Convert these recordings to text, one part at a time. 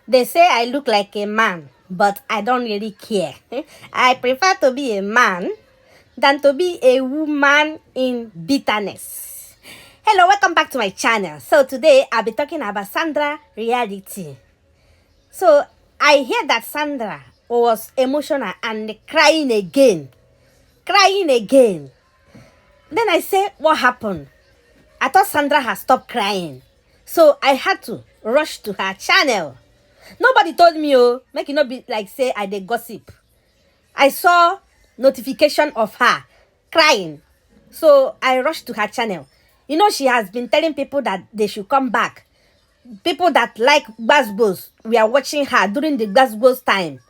They say I look like a man, but I don't really care. I prefer to be a man than to be a woman in bitterness. Hello, welcome back to my channel. So today I'll be talking about Sandra Reality. So I hear that Sandra was emotional and crying again. Crying again. Then I say, what happened? I thought Sandra had stopped crying. So I had to rush to her channel. Nobody told me, oh, make it not be like say I did gossip. I saw notification of her crying. So I rushed to her channel. You know, she has been telling people that they should come back. People that like Gbasgbos, we are watching her during the Gbasgbos time.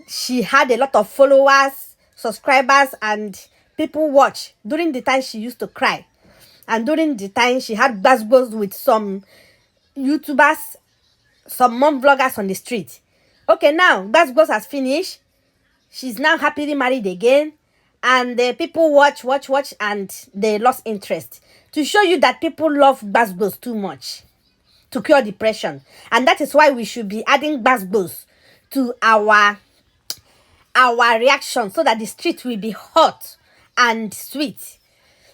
She had a lot of followers, subscribers, and people watch during the time she used to cry. And during the time she had Gbasgbos with some YouTubers, some mom vloggers on the street. Okay, now Gbasgbos has finished. She's now happily married again. And people watch, and they lost interest. To show you that people love Gbasgbos too much to cure depression. And that is why we should be adding Gbasgbos to our reaction so that the street will be hot and sweet.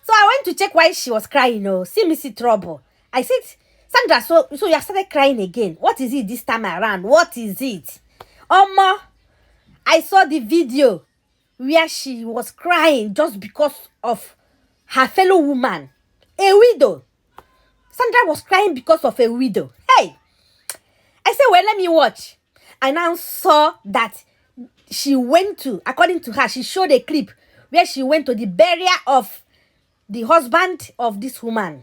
So I went to check why she was crying. Oh, see me see trouble. I said, Sandra, so you have started crying again. What is it this time around? What is it? I saw the video where she was crying just because of her fellow woman, a widow. Sandra was crying because of a widow. Hey! I said, well, let me watch. I now saw that she went to, according to her, she showed a clip where she went to the burial of the husband of this woman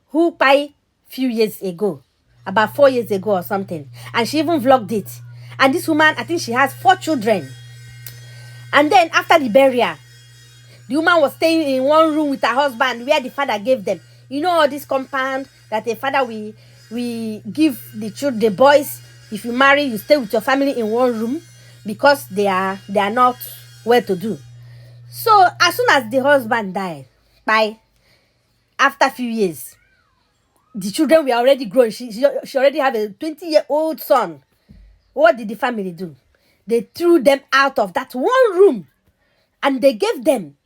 who died few years ago, about 4 years ago or something. And she even vlogged it. And this woman, I think she has 4 children. And then after the burial, the woman was staying in one room with her husband where the father gave them. You know all this compound that the father we give the boys. If you marry, you stay with your family in one room because they are not well to do. So as soon as the husband died, after a few years, the children were already grown. She already have a 20-year-old son. What did the family do? They threw them out of that one room and they gave them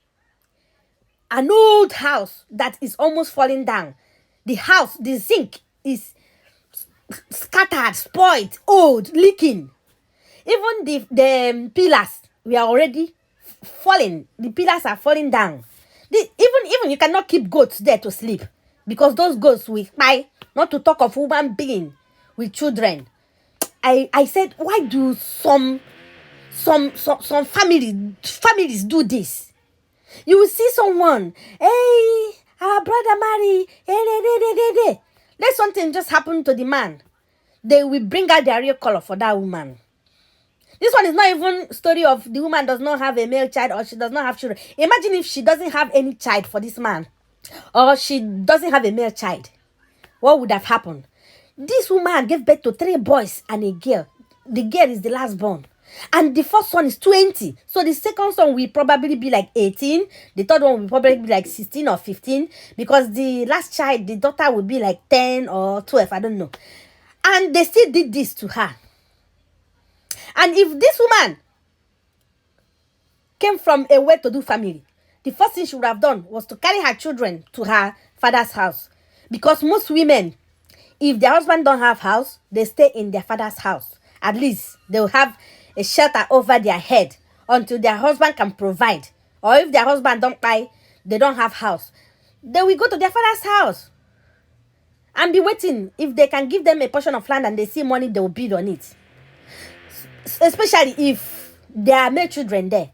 an old house that is almost falling down. The house, the zinc is scattered, spoiled, old, leaking. Even the pillars were already falling. The pillars are falling down. Even you cannot keep goats there to sleep because those goats will die. Not to talk of human being with children. I said, why do some families do this? You will see someone, hey, our brother marry, hey. Let something just happen to the man. They will bring out their real color for that woman. This one is not even story of the woman does not have a male child or she does not have children. Imagine if she doesn't have any child for this man or she doesn't have a male child. What would have happened? This woman gave birth to 3 boys and a girl. The girl is the last born. And the first one is 20. So the second son will probably be like 18. The third one will probably be like 16 or 15. Because the last child, the daughter will be like 10 or 12. I don't know. And they still did this to her. And if this woman came from a well-to-do family, the first thing she would have done was to carry her children to her father's house. Because most women, if their husband don't have house, they stay in their father's house. At least they will have a shelter over their head until their husband can provide. Or if their husband don't buy, they don't have house, they will go to their father's house and be waiting. If they can give them a portion of land and they see money, they will bid on it. Especially if there are male children there.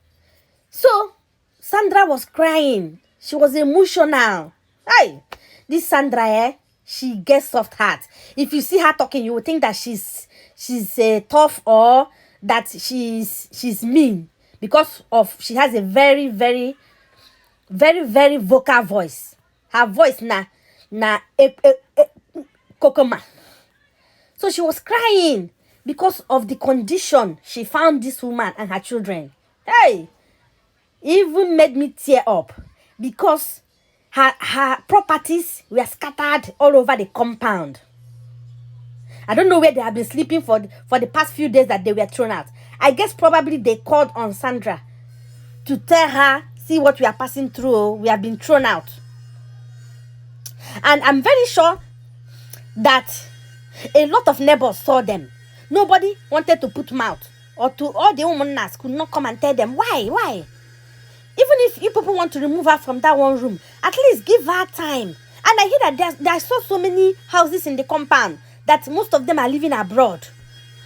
So Sandra was crying. She was emotional. Hey, this Sandra, she gets soft heart. If you see her talking, you will think that she's tough or that she's mean because of she has a very vocal voice. Her voice na kokoma. So she was crying because of the condition she found this woman and her children. Hey, even made me tear up because her properties were scattered all over the compound. I don't know where they have been sleeping for the past few days that they were thrown out. I guess probably they called on Sandra to tell her, see what we are passing through, we have been thrown out. And I'm very sure that a lot of neighbors saw them. Nobody wanted to put mouth, or to all the women could not come and tell them why. Even if you people want to remove her from that one room, at least give her time. And I hear that there are so many houses in the compound that most of them are living abroad.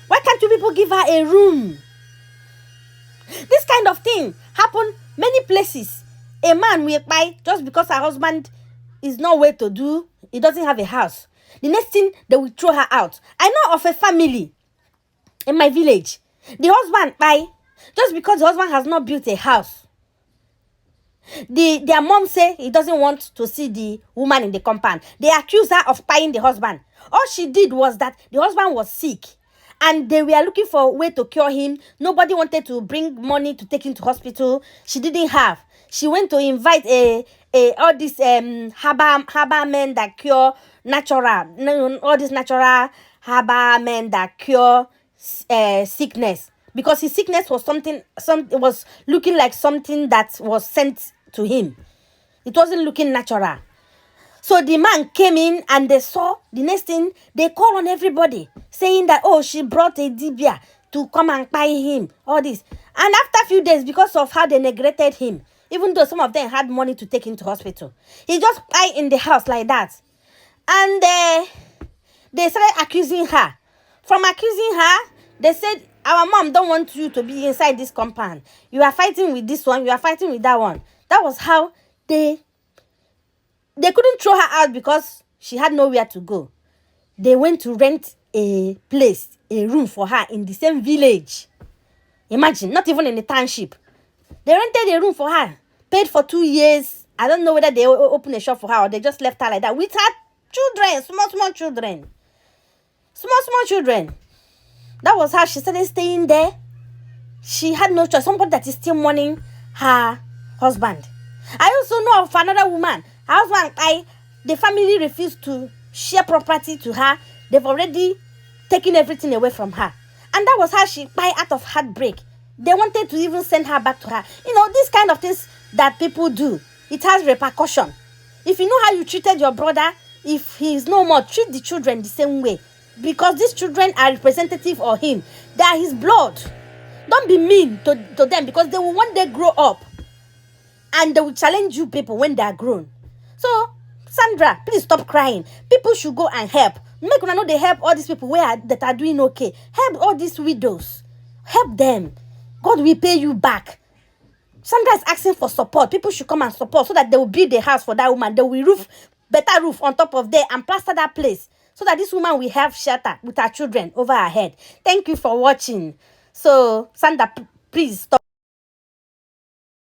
Why can't you people give her a room? This kind of thing happen many places. A man will buy just because her husband is not well to do, he doesn't have a house. The next thing, they will throw her out. I know of a family in my village. The husband buy just because the husband has not built a house. Their mom say he doesn't want to see the woman in the compound. They accuse her of buying the husband. All she did was that the husband was sick, and they were looking for a way to cure him. Nobody wanted to bring money to take him to hospital. She didn't have. She went to invite all these herbal men that cure natural, all these natural herbal men that cure sickness, because his sickness was it was looking like something that was sent to him. It wasn't looking natural. So the man came in and they saw. The next thing, they called on everybody saying that, oh, she brought a dibia to come and buy him, all this. And after a few days, because of how they neglected him, even though some of them had money to take him to hospital, he just died in the house like that. And they started accusing her. From accusing her, they said, our mom don't want you to be inside this compound. You are fighting with this one, you are fighting with that one. That was how they couldn't throw her out because she had nowhere to go. They went to rent a place, a room for her in the same village. Imagine, not even in the township. They rented a room for her, paid for 2 years. I don't know whether they opened a shop for her or they just left her like that with her children, small children. Small children. That was how she started staying there. She had no choice. Somebody that is still mourning her husband. I also know of another woman. Her husband, the family refused to share property to her. They've already taken everything away from her. And that was how she died out of heartbreak. They wanted to even send her back to her. You know, these kind of things that people do, it has repercussion. If you know how you treated your brother, if he is no more, treat the children the same way. Because these children are representative of him. They are his blood. Don't be mean to them, because they will one day grow up and they will challenge you people when they are grown. So, Sandra, please stop crying. People should go and help. Make una know they help all these people that are doing okay. Help all these widows. Help them. God will pay you back. Sandra is asking for support. People should come and support so that they will build a house for that woman. They will better roof on top of there and plaster that place, so that this woman will have shelter with her children over her head. Thank you for watching. So, Sandra, please stop.